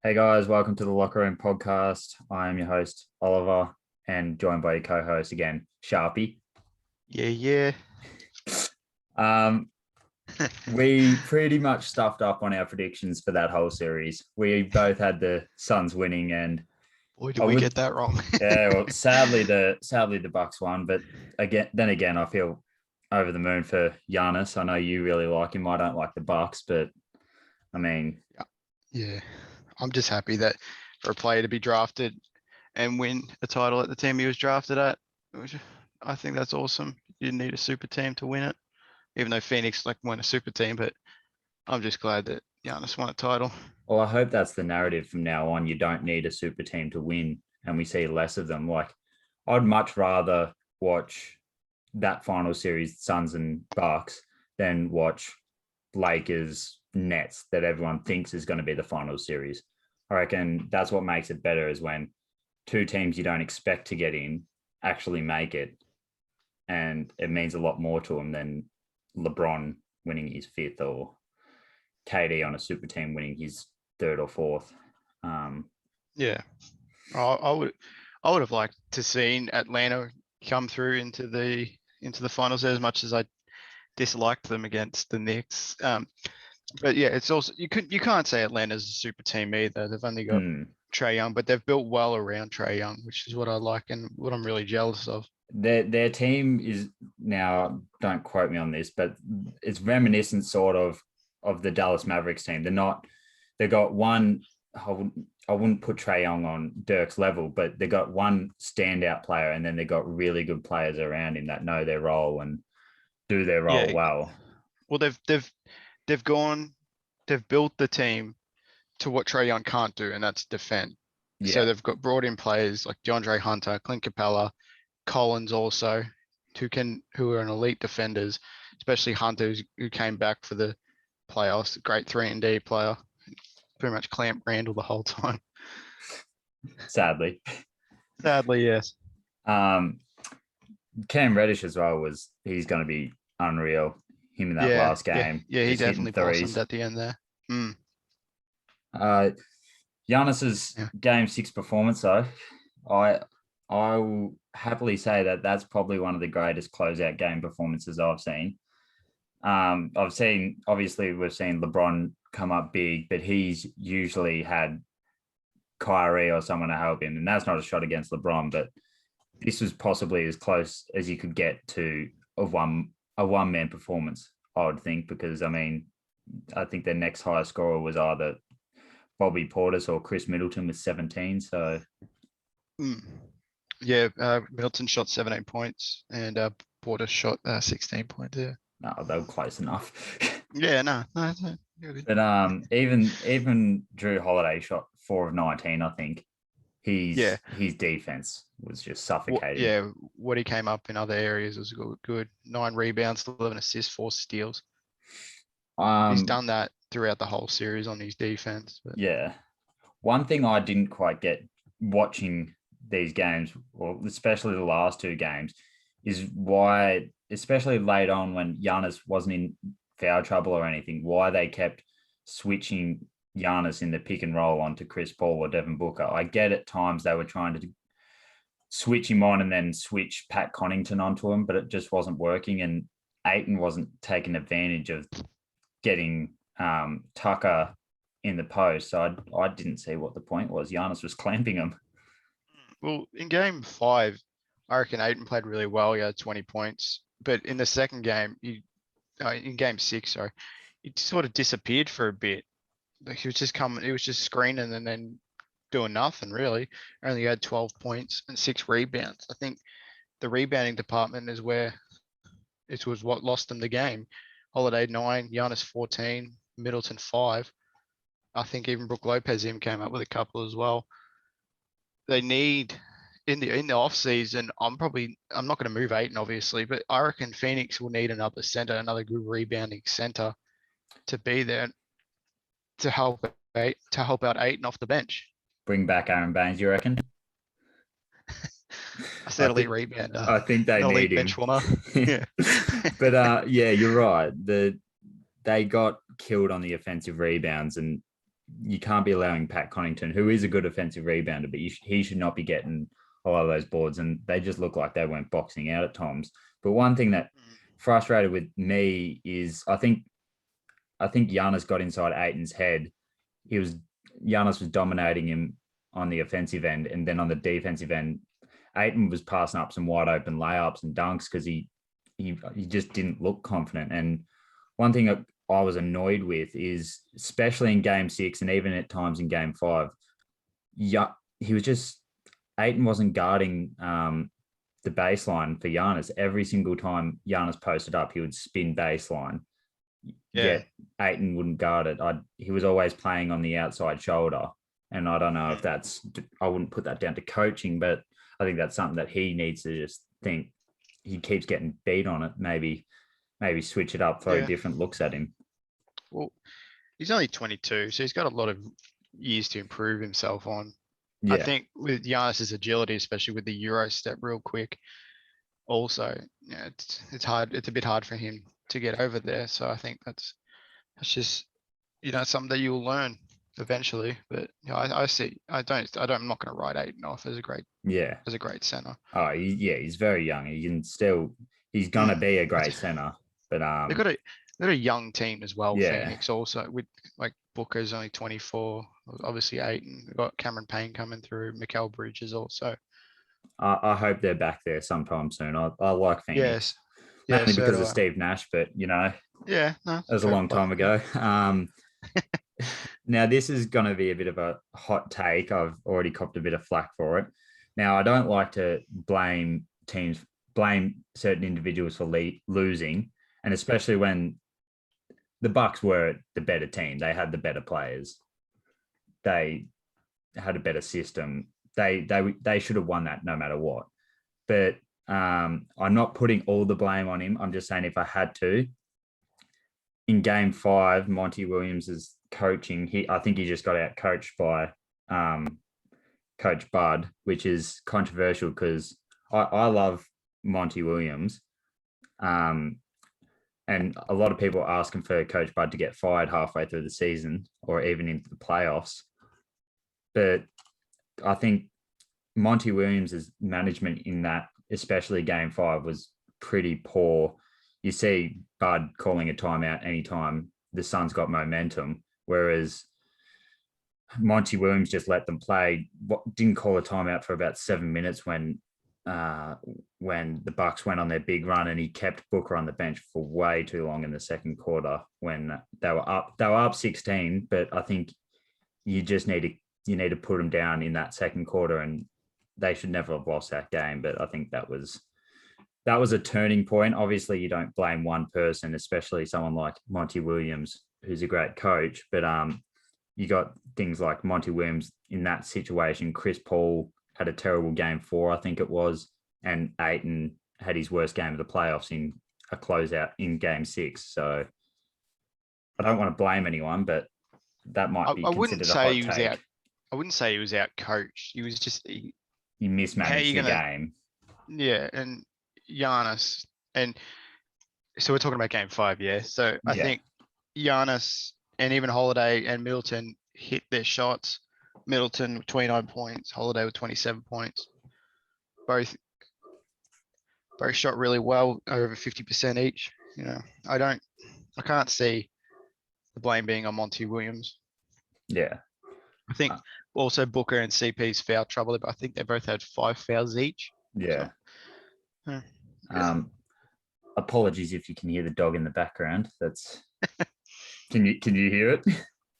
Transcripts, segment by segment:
Hey guys, welcome to the Locker Room Podcast. I am your host, Oliver, and joined by your co-host again, Sharpie. Yeah. Um, we pretty much stuffed up on our predictions for that whole series. We both had the Suns winning, and Boy, did I we would, get that wrong. yeah. Well, sadly the Bucks won, but again, I feel over the moon for Giannis. I know you really like him. I don't like the Bucks, but I mean, Yeah. I'm just happy that for a player to be drafted and win a title at the team he was drafted at, I think that's awesome. You didn't need a super team to win it, even though Phoenix won a super team, but I'm just glad that Giannis won a title. well, I hope that's the narrative from now on. You don't need a super team to win, and we see less of them. Like, I'd much rather watch that final series, Suns and Bucks, than watch Lakers Nets that everyone thinks is going to be the final series. I reckon that's what makes it better is when two teams you don't expect to get in actually make it, and it means a lot more to them than LeBron winning his fifth or KD on a super team winning his third or fourth. Yeah. I would have liked to seen Atlanta come through into the finals as much as I disliked them against the Knicks. But yeah, it's also you can't say Atlanta's a super team either. They've only got Trae Young, but they've built well around Trae Young, which is what I like and what I'm really jealous of. Their team is now, don't quote me on this, but it's reminiscent sort of the Dallas Mavericks team. They got one. I wouldn't put Trae Young on Dirk's level, but they got one standout player, and then they got really good players around him that know their role and do their role Yeah. well. Well, they've built the team to what Trae Young can't do, and that's defend. So Yeah, they've got brought in players like DeAndre Hunter, Clint Capella, Collins also, who are an elite defenders, especially Hunter who came back for the playoffs, great 3-and-D player, pretty much clamped Randall the whole time. sadly. Sadly, yes. Cam Reddish as well he's going to be unreal. Him in that Yeah, last game, he just hitting definitely blossomed threes. at the end there. Uh, Giannis's Yeah. game 6 performance, though, I I will happily say that that's probably one of the greatest closeout game performances I've seen. Obviously we've seen LeBron come up big, but he's usually had Kyrie or someone to help him, and that's not a shot against LeBron, but this was possibly as close as you could get to a one man performance, I would think, because I think their next highest scorer was either Bobby Portis or Chris Middleton with 17. So Yeah, Middleton shot 17 points and Porter shot 16 points. Yeah. no, they were close enough. Yeah, no. But even Drew Holiday shot 4 of 19. I think Yeah. his defense was just suffocating. What he came up in other areas was good. 9 rebounds, 11 assists, 4 steals. He's done that throughout the whole series on his defense. But. Yeah. One thing I didn't quite get watching these games, or especially the last two games, is why, especially late on when Giannis wasn't in foul trouble or anything, why they kept switching Giannis in the pick and roll onto Chris Paul or Devin Booker. I get at times they were trying to switch him on and then switch Pat Connaughton onto him, but it just wasn't working. And Ayton wasn't taking advantage of getting Tucker in the post. So I didn't see what the point was. Giannis was clamping him. Well, in game 5, I reckon Ayton played really well. He had 20 points. But in the second game, in game 6, sorry, he sort of disappeared for a bit. Like he was just screening and then doing nothing really. Only had 12 points and 6 rebounds. I think the rebounding department is where it was what lost them the game. Holiday 9, Giannis 14, Middleton 5. I think even Brook Lopez came up with a couple as well. They need in the off season. I'm not going to move Ayton obviously, but I reckon Phoenix will need another center, another good rebounding center to be there to help out Ayton off the bench. Bring back Aaron Baines, you reckon? I said elite rebounder. I think they need him. Bench warmer. Yeah. But yeah, you're right. They got killed on the offensive rebounds, and you can't be allowing Pat Connaughton, who is a good offensive rebounder, but he should not be getting a lot of those boards. And they just look like they went boxing out at times. But one thing that frustrated with me is I think Giannis got inside Aiton's head. Giannis was dominating him on the offensive end, and then on the defensive end, Aiton was passing up some wide open layups and dunks because he just didn't look confident. And one thing I was annoyed with is, especially in Game 6 and even at times in Game 5, he was just Aiton wasn't guarding the baseline for Giannis. Every single time Giannis posted up, he would spin baseline. Yet Aiton wouldn't guard it. He was always playing on the outside shoulder. And I don't know if I wouldn't put that down to coaching, but I think that's something that he needs to just think. He keeps getting beat on it. Maybe switch it up, throw different looks at him. Well, he's only 22, so he's got a lot of years to improve himself on. Yeah. I think with Giannis's agility, especially with the Euro step real quick, also, it's hard. It's a bit hard for him to get over there. So I think that's just, something that you'll learn eventually. But I'm not going to write Aiton off as a great center. Oh, he's very young. He's gonna be a great center. But they've got a young team as well. Yeah. Phoenix also, with like Booker's only 24. Obviously Aiton. We've got Cameron Payne coming through. Mikal Bridges also. I hope they're back there sometime soon. I like Phoenix. Yes. Mainly so because of Steve Nash, but yeah, no, it was a long time ago. Now this is going to be a bit of a hot take. I've already copped a bit of flack for it. Now I don't like to blame certain individuals for losing, and especially when the Bucks were the better team. They had the better players. They had a better system. They should have won that no matter what. But I'm not putting all the blame on him. I'm just saying if I had to, in Game 5, Monty Williams' coaching, I think he just got out coached by Coach Bud, which is controversial because I love Monty Williams. And a lot of people are asking for Coach Bud to get fired halfway through the season or even into the playoffs. But I think Monty Williams' management in that, especially Game 5, was pretty poor. You see Bud calling a timeout anytime the Suns got momentum, whereas Monty Williams just let them play. Didn't call a timeout for about 7 minutes when the Bucks went on their big run, and he kept Booker on the bench for way too long in the second quarter when they were up 16. But I think you just need to put them down in that second quarter, and they should never have lost that game. But I think that was a turning point. Obviously, you don't blame one person, especially someone like Monty Williams, who's a great coach. But you got things like Monty Williams in that situation. Chris Paul had a terrible Game 4, I think it was, and Aiton had his worst game of the playoffs in a closeout in Game 6. So I don't want to blame anyone, but that might be considered a hot take. I wouldn't say he was out coached. He was just he mismanaged the game. Yeah, and Giannis, and so we're talking about Game 5, yeah. So I think Giannis and even Holiday and Middleton hit their shots. Middleton with 29 points, Holiday with 27 points. Both shot really well, over 50% each. I can't see the blame being on Monty Williams. Yeah. I think also Booker and CP's foul trouble, but I think they both had 5 fouls each. Yeah. So, apologies if you can hear the dog in the background. That's can you hear it?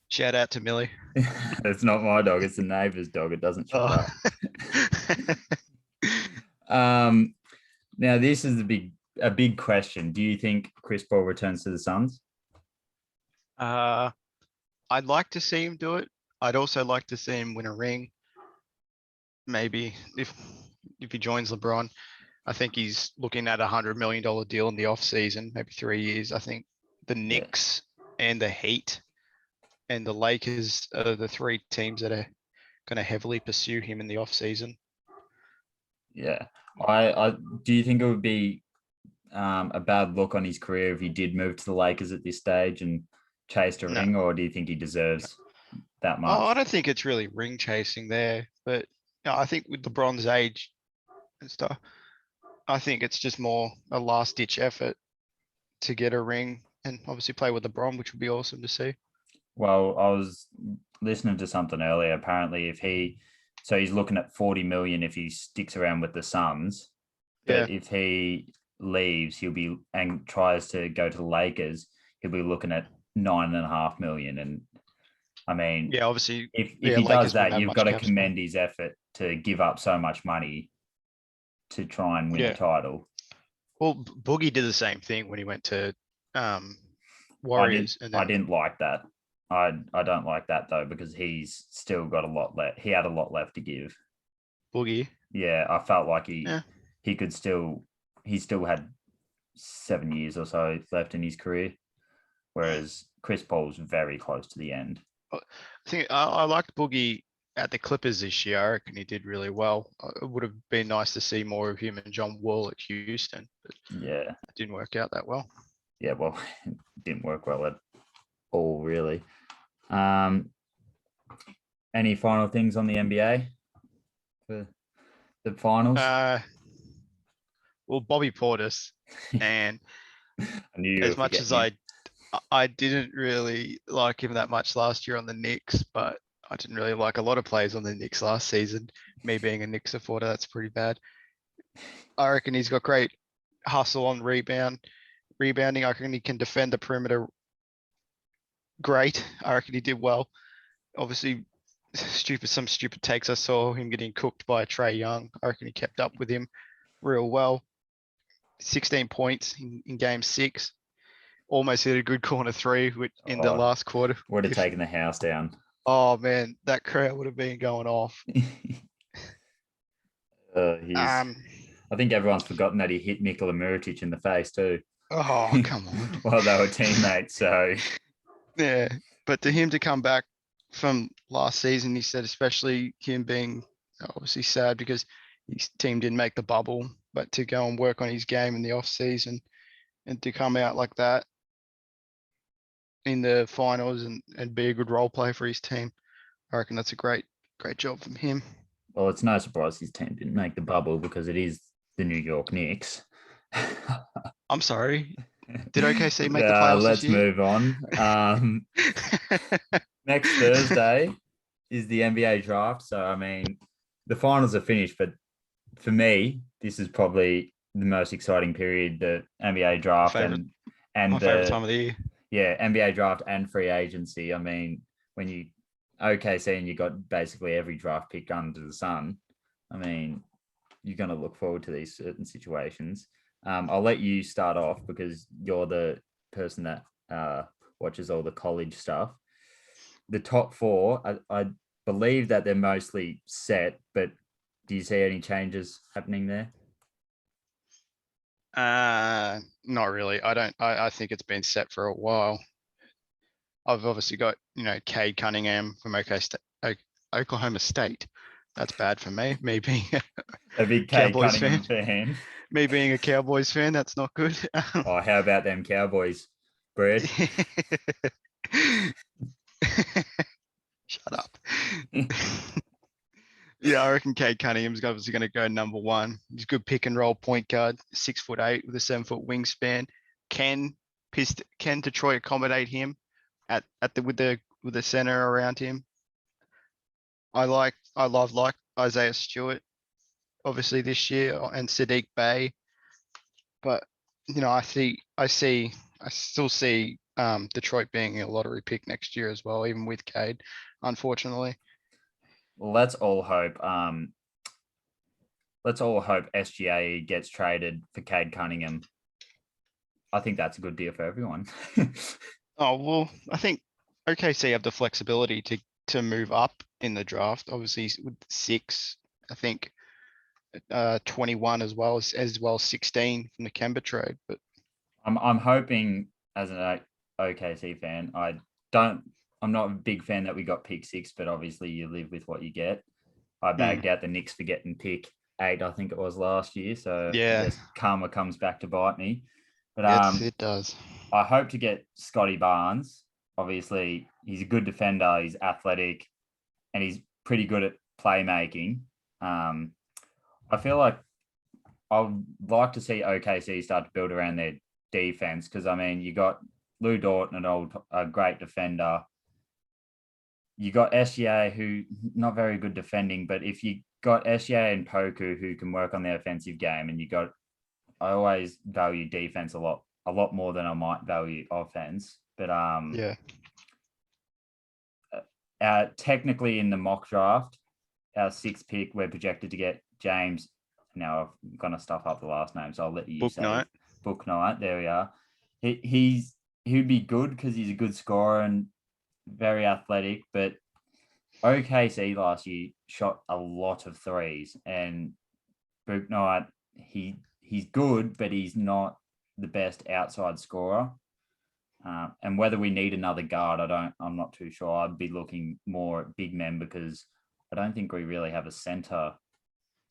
Shout out to Millie. It's not my dog, it's the neighbor's dog. It doesn't shut up. Now this is a big question. Do you think Chris Paul returns to the Suns? I'd like to see him do it. I'd also like to see him win a ring. Maybe if he joins LeBron. I think he's looking at $100 million deal in the off season, maybe 3 years. I think the Knicks and the Heat and the Lakers are the 3 teams that are going to heavily pursue him in the off season. Yeah. I do you think it would be a bad look on his career if he did move to the Lakers at this stage and chased a ring, or do you think he deserves that Oh, I much. don't think it's really ring chasing there, but I think with LeBron's age and stuff, I think it's just more a last ditch effort to get a ring and obviously play with LeBron, which would be awesome to see. Well, I was listening to something earlier. Apparently, so he's looking at 40 million if he sticks around with the Suns, Yeah. but if he leaves, and tries to go to the Lakers, he'll be looking at 9.5 million. And I mean, Yeah, obviously, if yeah, he does Lakers wouldn't that, have you've much got to cap space. commend his effort to give up so much money to try and win a Yeah. title. Well, Boogie did the same thing when he went to I didn't Warriors, and I then didn't like that. I don't like that though, because he's still got a lot left. He had a lot left to give. Boogie. Yeah, I felt like Yeah. he still had 7 years or so left in his career, whereas Chris Paul's very close to the end. I think I liked Boogie at the Clippers this year. I reckon he did really well. It would have been nice to see more of him and John Wall at Houston, but Yeah, it didn't work out that well. yeah. Well, it didn't work well at all, really. Um, any final things on the NBA for the finals? Well, Bobby Portis, and I knew you were as much as forgetting him. I didn't really like him that much last year on the Knicks, but I didn't really like a lot of players on the Knicks last season. Me being a Knicks supporter, that's pretty bad. I reckon he's got great hustle on rebounding. I reckon he can defend the perimeter great. I reckon he did well. Obviously, some stupid takes. I saw him getting cooked by Trey Young. I reckon he kept up with him real well. 16 points in game 6. Almost hit a good corner 3 in the Oh, last quarter. would have taken the house down. Oh man, that crowd would have been going off. I think everyone's forgotten that he hit Nikola Mirotic in the face too. Oh, come on. Well, they were teammates, so Yeah, but to him to come back from last season, he said, especially him being obviously sad because his team didn't make the bubble, but to go and work on his game in the off season and to come out like that in the finals and be a good role player for his team, I reckon that's a great job from him. well, it's no surprise his team didn't make the bubble because it is the New York Knicks. I'm sorry. Did OKC make the playoffs this Let's year? move on. Next Thursday is the NBA draft. So, I mean, the finals are finished, but for me, this is probably the most exciting period, the NBA draft and My favorite time the of the year. NBA draft and free agency. I mean, when you OKC and you got basically every draft pick under the sun, I mean, you're going to look forward to these certain situations. I'll let you start off because you're the person that watches all the college stuff. The top 4, I believe that they're mostly set, but do you see any changes happening there? Not really. I don't. I think it's been set for a while. I've obviously got Cade Cunningham from Oklahoma State. That's bad for me. Me being A big Cade Cowboys Cunningham fan. fan. Me being a Cowboys fan, that's not good. Oh, how about them Cowboys, Brad? Shut up. Yeah, I reckon Cade Cunningham's obviously going to go number 1. He's a good pick and roll point guard, 6'8" with a 7-foot wingspan. Can Detroit accommodate him with the center around him? I like Isaiah Stewart, obviously this year, and Sadiq Bey, but I still see Detroit being a lottery pick next year as well, even with Cade, unfortunately. Well, let's all hope. Let's all hope SGA gets traded for Cade Cunningham. I think that's a good deal for everyone. Oh well, I think OKC have the flexibility to move up in the draft. Obviously, with 6, I think 21 as well as 16 from the Kemba trade. But I'm hoping as an OKC fan, I'm not a big fan that we got pick 6, but obviously you live with what you get. I bagged out the Knicks for getting pick 8, I think it was last year. So yeah, I guess karma comes back to bite me. But it does. I hope to get Scotty Barnes. obviously he's a good defender. He's athletic, and he's pretty good at playmaking. I feel like I'd like to see OKC start to build around their defense because I mean you got Lou Dorton, a great defender. You got SGA, who not very good defending, but if you got SGA and Poku who can work on the offensive game, and I always value defense a lot more than I might value offense. But Yeah. Technically in the mock draft, our 6th pick, we're projected to get James. Now I'm gonna stuff up the last name, so I'll let you say Booknight. Booknight. There we are. He'd be good because he's a good scorer and very athletic, but OKC last year shot a lot of threes, and Booknight, he's good, but he's not the best outside scorer. And whether we need another guard, I'm not too sure. I'd be looking more at big men because I don't think we really have a center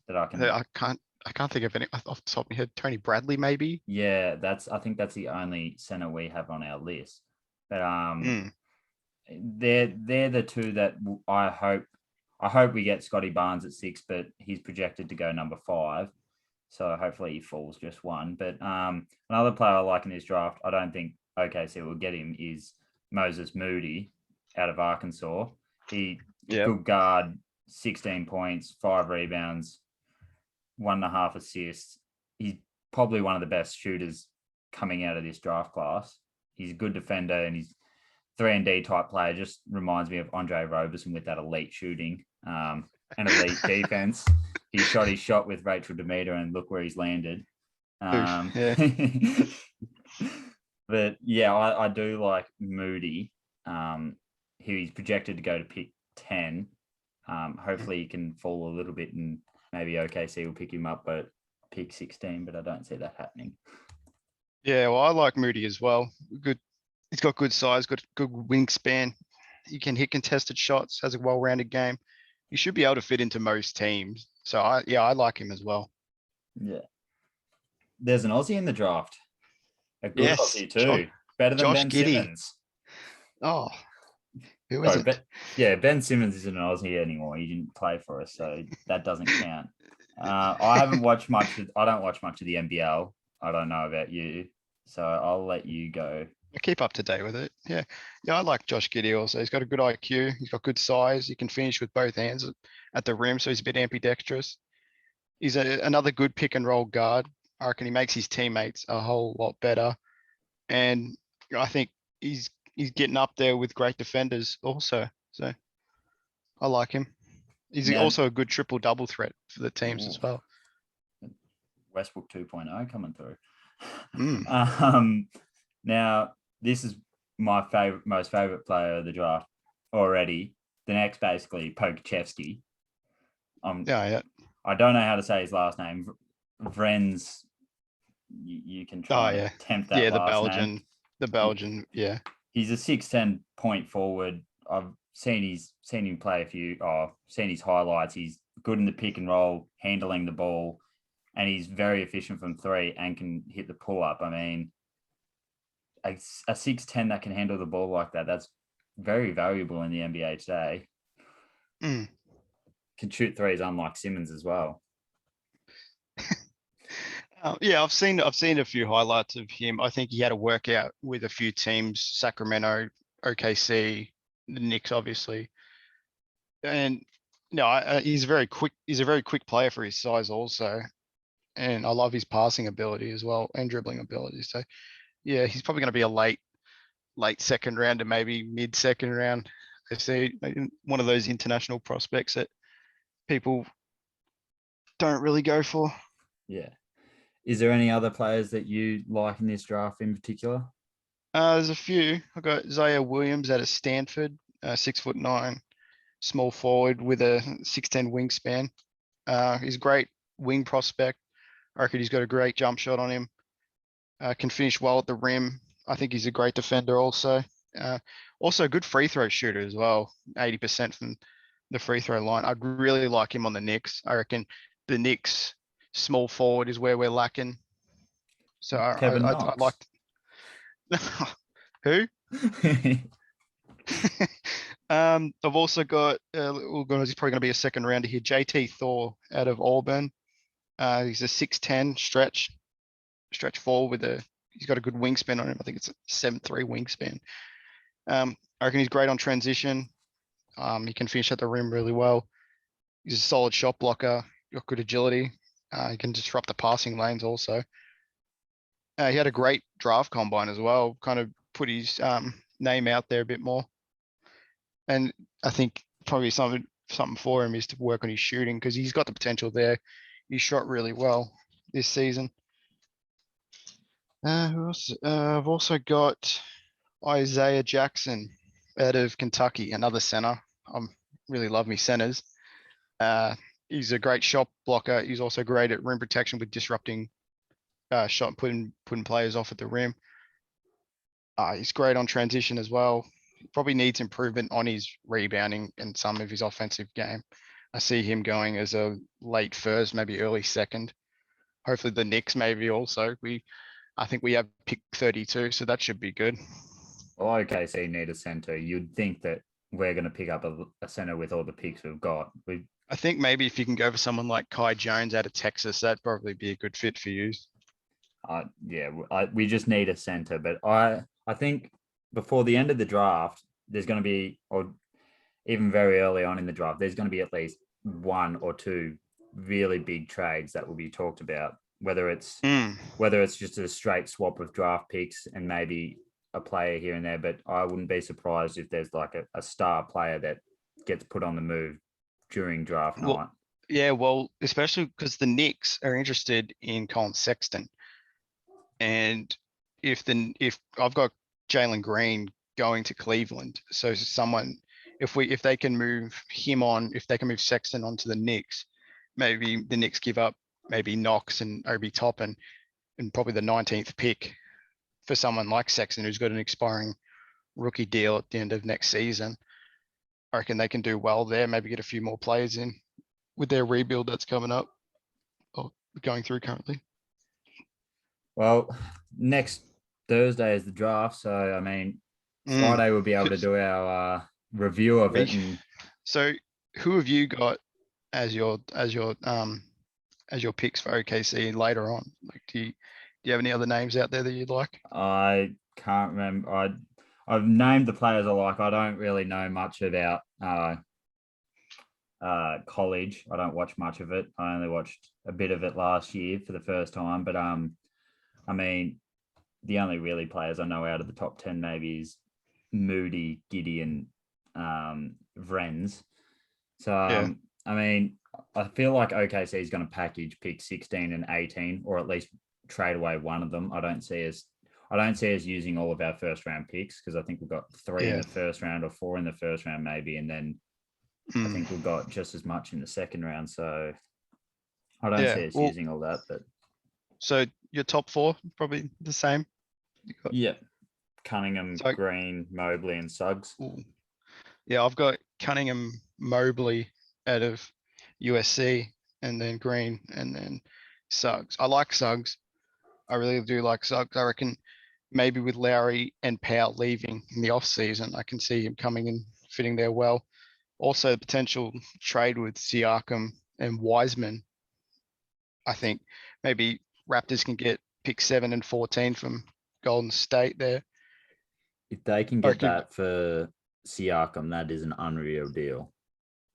that I can. I can't think of any off the top of my head. Tony Bradley, maybe. Yeah, I think that's the only center we have on our list. But they're the two that I hope we get Scotty Barnes at 6, but he's projected to go number 5. So hopefully he falls just one. But another player I like in this draft, I don't think OKC will get him, is Moses Moody out of Arkansas. Good guard, 16 points, 5 rebounds, 1.5 assists. He's probably one of the best shooters coming out of this draft class. He's a good defender and he's 3-and-D type player. Just reminds me of Andre Roberson with that elite shooting and elite defense. He shot his shot with Rachel Demeter and look where he's landed. Yeah. But yeah, I do like Moody. He's projected to go to pick 10. Hopefully he can fall a little bit and maybe OKC will pick him up at pick 16, but I don't see that happening. Yeah, well, I like Moody as well. Good. He's got good size, good wingspan. He can hit contested shots, has a well-rounded game. He should be able to fit into most teams. So I like him as well. Yeah. There's an Aussie in the draft. A good Yes, Aussie too. Better than Josh Ben Giddey. Simmons. Oh, who is it? Ben Simmons isn't an Aussie anymore. He didn't play for us, so that doesn't count. I haven't watched much. I don't watch much of the NBL. I don't know about you, so I'll let you go. I keep up to date with it. Yeah, I like Josh Giddey also. He's got a good IQ. He's got good size. He can finish with both hands at the rim, so he's a bit ambidextrous. He's another good pick and roll guard. I reckon he makes his teammates a whole lot better, and I think he's getting up there with great defenders also. So I like him. He's also a good triple-double threat for the teams as well. Westbrook 2.0 coming through. Mm. Now, this is my most favorite player of the draft already. The next, basically, Pokachevsky. Yeah. I don't know how to say his last name. Vrenz. You can try and attempt that. Yeah, last name. The Belgian. Yeah. He's a 6'10" point forward. I've seen him play seen his highlights. He's good in the pick and roll, handling the ball, and he's very efficient from 3 and can hit the pull up. I mean, a 6'10" that can handle the ball like that, that's very valuable in the NBA today. Mm. Can shoot threes, unlike Simmons as well. Yeah, I've seen a few highlights of him. I think he had a workout with a few teams: Sacramento, OKC, the Knicks, obviously. And he's very quick. He's a very quick player for his size, also. And I love his passing ability as well and dribbling ability. So, yeah, he's probably going to be a late second round to maybe mid second round. I see one of those international prospects that people don't really go for. Yeah. Is there any other players that you like in this draft in particular? There's a few. I've got Zaire Williams out of Stanford, 6'9", small forward with a 6'10" wingspan. He's a great wing prospect. I reckon he's got a great jump shot on him. Can finish well at the rim. I think he's a great defender also. Also a good free throw shooter as well, 80% from the free throw line. I'd really like him on the Knicks. I reckon the Knicks small forward is where we're lacking. So Kevin I'd like who? I've also got, he's probably going to be a second rounder here. JT Thor out of Auburn. He's a 6'10" stretch forward he's got a good wingspan on him. I think it's a 7'3" wingspan. I reckon he's great on transition. He can finish at the rim really well. He's a solid shot blocker, got good agility. He can disrupt the passing lanes also. He had a great draft combine as well, kind of put his name out there a bit more. And I think probably something for him is to work on his shooting because he's got the potential there. He shot really well this season. Who else? I've also got Isaiah Jackson out of Kentucky, another center. I really love me centers. He's a great shot blocker. He's also great at rim protection with disrupting shot, putting players off at the rim. He's great on transition as well. Probably needs improvement on his rebounding and some of his offensive game. I see him going as a late first, maybe early second. Hopefully the Knicks maybe also. I think we have pick 32, so that should be good. Well, OKC need a center. You'd think that we're going to pick up a center with all the picks we've got. I think maybe if you can go for someone like Kai Jones out of Texas, that'd probably be a good fit for you. We just need a center. But I think before the end of the draft, there's going to be, or even very early on in the draft, there's going to be at least one or two really big trades that will be talked about. Whether it's just a straight swap of draft picks and maybe a player here and there, but I wouldn't be surprised if there's like a star player that gets put on the move during draft night. Yeah, well, especially because the Knicks are interested in Colin Sexton. And if I've got Jalen Green going to Cleveland, so if they can move him on, if they can move Sexton onto the Knicks, maybe the Knicks give up maybe Knox and Obi Toppin and probably the 19th pick for someone like Sexton who's got an expiring rookie deal at the end of next season. I reckon they can do well there, maybe get a few more players in with their rebuild that's coming up or going through currently. Well, next Thursday is the draft, so I mean, Friday we'll be able to do our review of it. So, who have you got as your picks for OKC later on? Like, do you have any other names out there that you'd like? I can't remember. I've named the players I like. I don't really know much about college. I don't watch much of it. I only watched a bit of it last year for the first time. But I mean, the only really players I know out of the top 10 maybe is Moody, Gideon, Vrenz. So I mean, I feel like OKC is going to package pick 16 and 18, or at least trade away one of them. I don't see us using all of our first round picks because I think we've got 3 in the first round or 4 in the first round maybe, and then I think we've got just as much in the second round. So I don't see us using all that. But so your top 4 probably the same. Cunningham, Green, Mobley, and Suggs. Yeah, I've got Cunningham, Mobley out of USC, and then Green, and then Suggs. I like Suggs. I really do like Suggs. I reckon maybe with Lowry and Powell leaving in the off season, I can see him coming and fitting there well. Also, potential trade with Siakam and Wiseman. I think maybe Raptors can get pick 7 and 14 from Golden State there. If they can get that for Siakam, that is an unreal deal.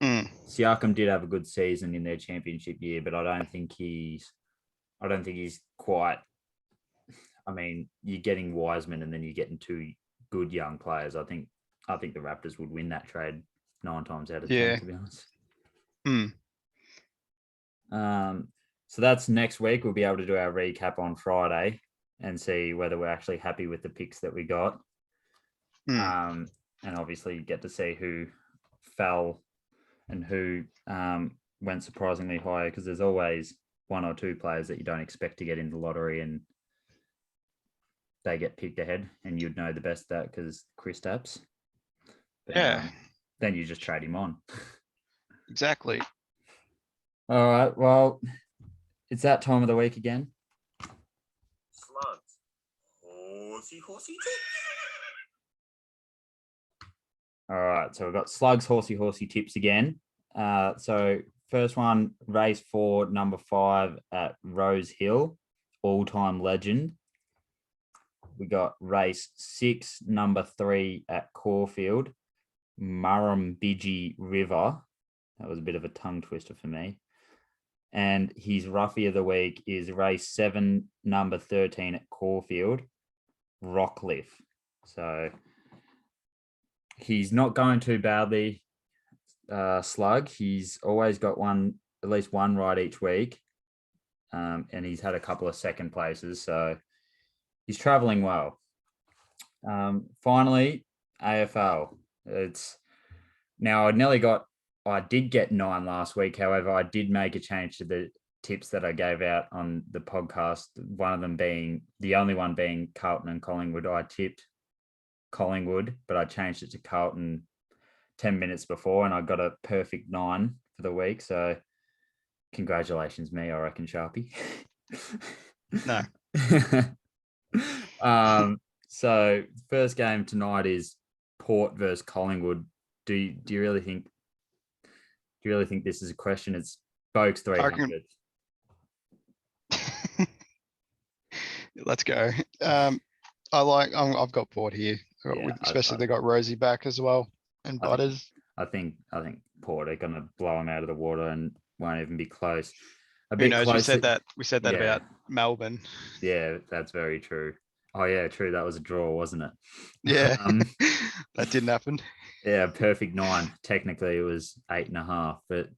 Siakam did have a good season in their championship year, but I don't think he's quite. I mean, you're getting Wiseman and then you're getting 2 good young players. I think the Raptors would win that trade 9 times out of 10, to be honest. So that's next week. We'll be able to do our recap on Friday and see whether we're actually happy with the picks that we got. And obviously get to see who fell and who went surprisingly high, because there's always 1 or 2 players that you don't expect to get in the lottery and they get picked ahead, and you'd know the best of that because Chris Tapps. Then you just trade him on. Exactly. All right. Well, it's that time of the week again. Slugs. Horsey, horsey, All right, so we've got slugs, horsey tips again. So first one, race 4, number 5 at Rose Hill, all-time legend. We got race 6, number 3 at Caulfield, Murrumbidgee River. That was a bit of a tongue twister for me. And his roughie of the week is race 7, number 13 at Caulfield, Rockcliffe. So he's not going too badly, Slug. He's always got at least one ride each week. And he's had a couple of second places. So he's traveling well. Finally, AFL. I did get 9 last week. However, I did make a change to the tips that I gave out on the podcast. One of them being, the only one being Carlton and Collingwood. I tipped Collingwood, but I changed it to Carlton 10 minutes before, and I got a perfect 9 for the week. So congratulations, me, I reckon, Sharpie. No. So first game tonight is Port versus Collingwood. Do you really think this is a question? It's Boakes 300. Let's go. I've got Port here, especially they got Rosie back as well, and Butters. I think Port are going to blow them out of the water and won't even be close. Who knows? We said that about Melbourne. Yeah, that's very true. Oh yeah, true. That was a draw, wasn't it? Yeah, that didn't happen. Yeah, perfect 9. Technically, it was 8.5, but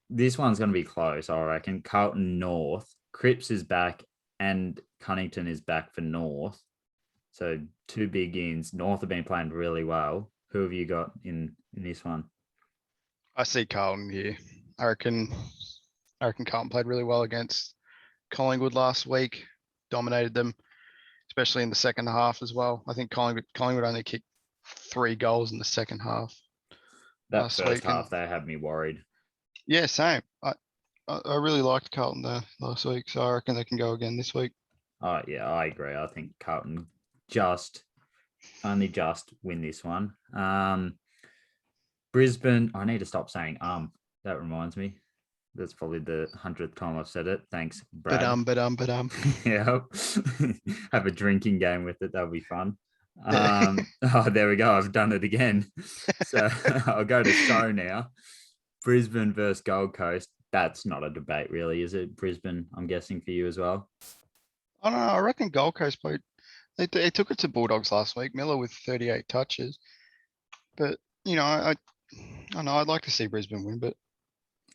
this one's going to be close, I reckon. Carlton North, Cripps is back, and Cunnington is back for North. So 2 big ins. North have been playing really well. Who have you got in this one? I see Carlton here. I reckon Carlton played really well against Collingwood last week. Dominated them, especially in the second half as well. I think Collingwood only kicked 3 goals in the second half. That first half, they had me worried. Yeah, same. I really liked Carlton there last week, so I reckon they can go again this week. Oh yeah, I agree. I think Carlton only just win this one. Brisbane, I need to stop saying that reminds me. That's probably the 100th time I've said it. Thanks, Brad. Yeah. Have a drinking game with it. That'll be fun. Oh, there we go. I've done it again. So I'll go to show now. Brisbane versus Gold Coast. That's not a debate, really, is it? Brisbane, I'm guessing, for you as well. I don't know. I reckon Gold Coast played. They took it to Bulldogs last week. Miller with 38 touches. But I don't know. I'd like to see Brisbane win, but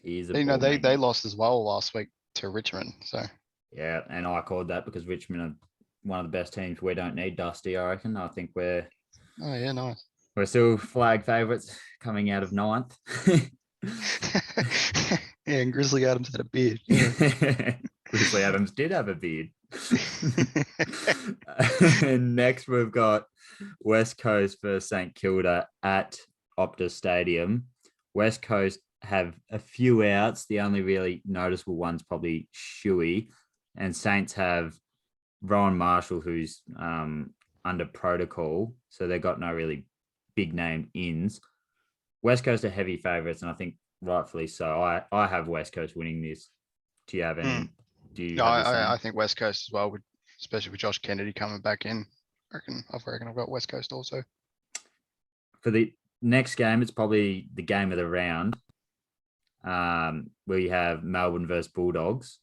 they lost as well last week to Richmond. So yeah, and I called that because Richmond are one of the best teams. We don't need Dusty, I reckon. I think we're. Oh yeah, nice. We're still flag favourites coming out of 9th. Yeah, and Grizzly Adams had a beard. Yeah. Grizzly Adams did have a beard. And next we've got West Coast versus St Kilda at Optus Stadium. West Coast have a few outs. The only really noticeable one's probably Shuey. And Saints have Rowan Marshall, who's under protocol. So they've got no really big name ins. West Coast are heavy favourites, and I think rightfully so. I have West Coast winning this. Do you have any? I think West Coast as well, especially with Josh Kennedy coming back in. I reckon I've got West Coast also. For the next game, it's probably the game of the round. We have Melbourne versus Bulldogs.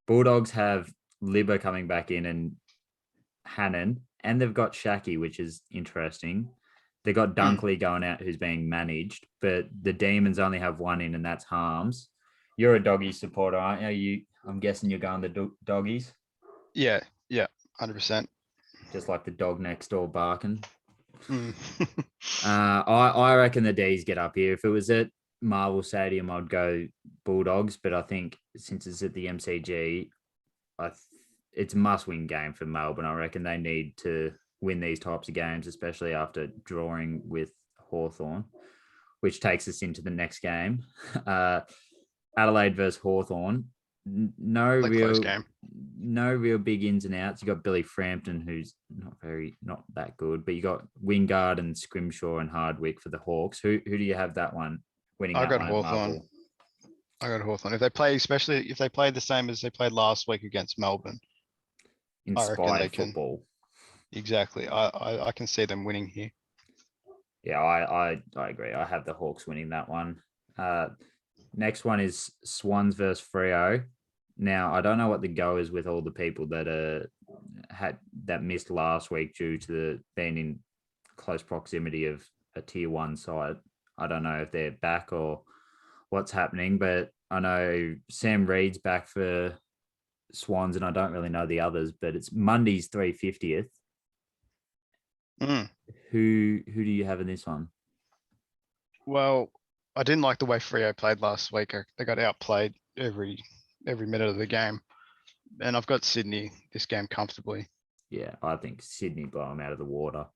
Bulldogs have Libba coming back in and Hannon, and they've got Shaki, which is interesting. They've got Dunkley going out, who's being managed, but the Demons only have one in, and that's Harms. You're a Doggies supporter, aren't you? I'm guessing you're going the Doggies? Yeah, 100%. Just like the dog next door barking. I reckon the D's get up here. If it was at Marvel Stadium, I'd go Bulldogs, but I think since it's at the MCG, it's a must-win game for Melbourne. I reckon they need to win these types of games, especially after drawing with Hawthorne, which takes us into the next game. Adelaide versus Hawthorne. No Like close real, game. no real big ins and outs. You got Billy Frampton, who's not that good, but you got Wingard and Scrimshaw and Hardwick for the Hawks. Who do you have that one winning I that got one at Hawthorne. Marvel? I got Hawthorne. If they play, especially if they play the same as they played last week against Melbourne, I reckon they Inspired can. football. Exactly. I can see them winning here. Yeah, I agree. I have the Hawks winning that one. Next one is Swans versus Freo. Now I don't know what the go is with all the people that missed last week due to being in close proximity of a tier 1 side. I don't know if they're back or what's happening, but I know Sam Reed's back for Swans, and I don't really know the others. But it's Monday's 350th. Mm. Who do you have in this one? Well, I didn't like the way Freo played last week. They got outplayed every minute of the game, and I've got Sydney this game comfortably. Yeah, I think Sydney blow them out of the water.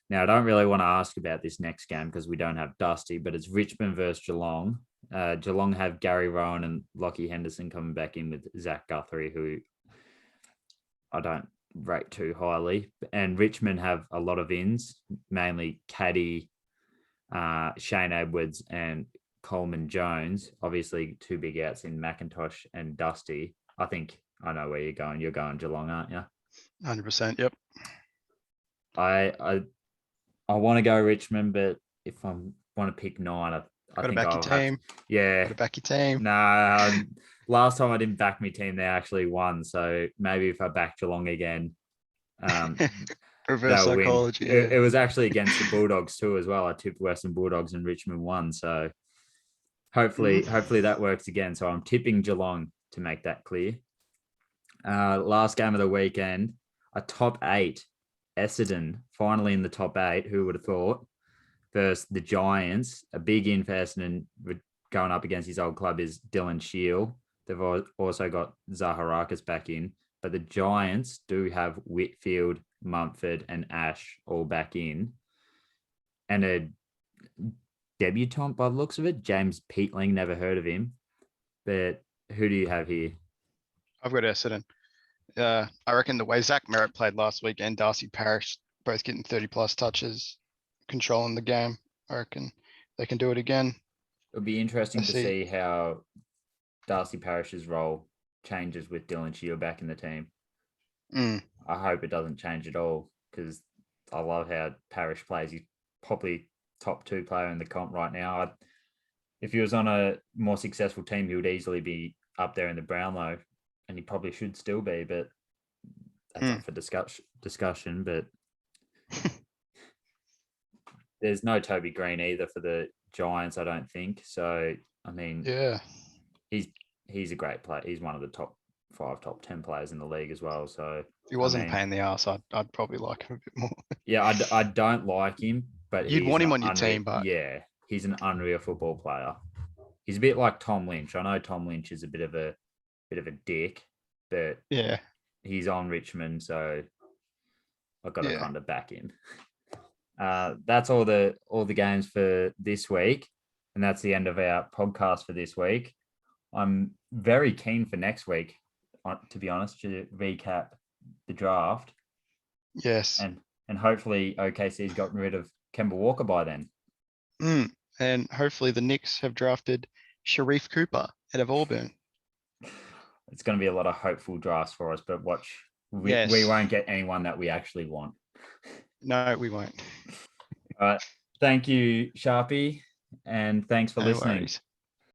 Now, I don't really want to ask about this next game because we don't have Dusty, but it's Richmond versus Geelong. Geelong have Gary Rowan and Lockie Henderson coming back in with Zach Guthrie, who I don't rate too highly. And Richmond have a lot of ins, mainly Caddy, Shane Edwards, and Coleman Jones. Obviously, 2 big outs in McIntosh and Dusty. I think I know where you're going. You're going Geelong, aren't you? 100%. Yep. I want to go Richmond, but if I want to pick 9, I think I'll have to. Yeah. Got to back your team. No, last time I didn't back my team, they actually won. So maybe if I back Geelong again, Reverse psychology. Win. It was actually against the Bulldogs too as well. I tipped Western Bulldogs and Richmond won. So hopefully that works again. So I'm tipping Geelong to make that clear. Last game of the weekend, a top 8. Essendon finally in the top 8. Who would have thought? Versus the Giants. A big in for Essendon going up against his old club is Dylan Shield. They've also got Zaharakis back in. But the Giants do have Whitfield, Mumford, and Ash all back in. And a debutant by the looks of it, James Peatling, never heard of him. But who do you have here? I've got Essendon. I reckon the way Zach Merritt played last week and Darcy Parish both getting 30+ touches, controlling the game. I reckon they can do it again. It'll be interesting to see how Darcy Parish's role changes with Dylan Shield back in the team. I hope it doesn't change at all because I love how Parish plays. He's probably top 2 player in the comp right now. If he was on a more successful team, he would easily be up there in the Brownlow, and he probably should still be, but that's up for discussion. But there's no Toby Green either for the Giants, I don't think. So, I mean, yeah, he's a great player. He's one of the top 5, top 10 players in the league as well. So if he wasn't a pain in the ass, I'd probably like him a bit more. Yeah, I don't like him, but you'd want him on your team. But yeah, he's an unreal football player. He's a bit like Tom Lynch. I know Tom Lynch is a bit of a dick, but yeah, he's on Richmond, so I've got to kind of back him. That's all the games for this week, and that's the end of our podcast for this week. I'm very keen for next week, to be honest, to recap the draft. Yes, and hopefully OKC's gotten rid of Kemba Walker by then. And hopefully the Knicks have drafted Sharif Cooper out of Auburn. It's going to be a lot of hopeful drafts for us, but watch, we won't get anyone that we actually want. No, we won't. All right. Thank you, Sharpie, and thanks for listening. Worries.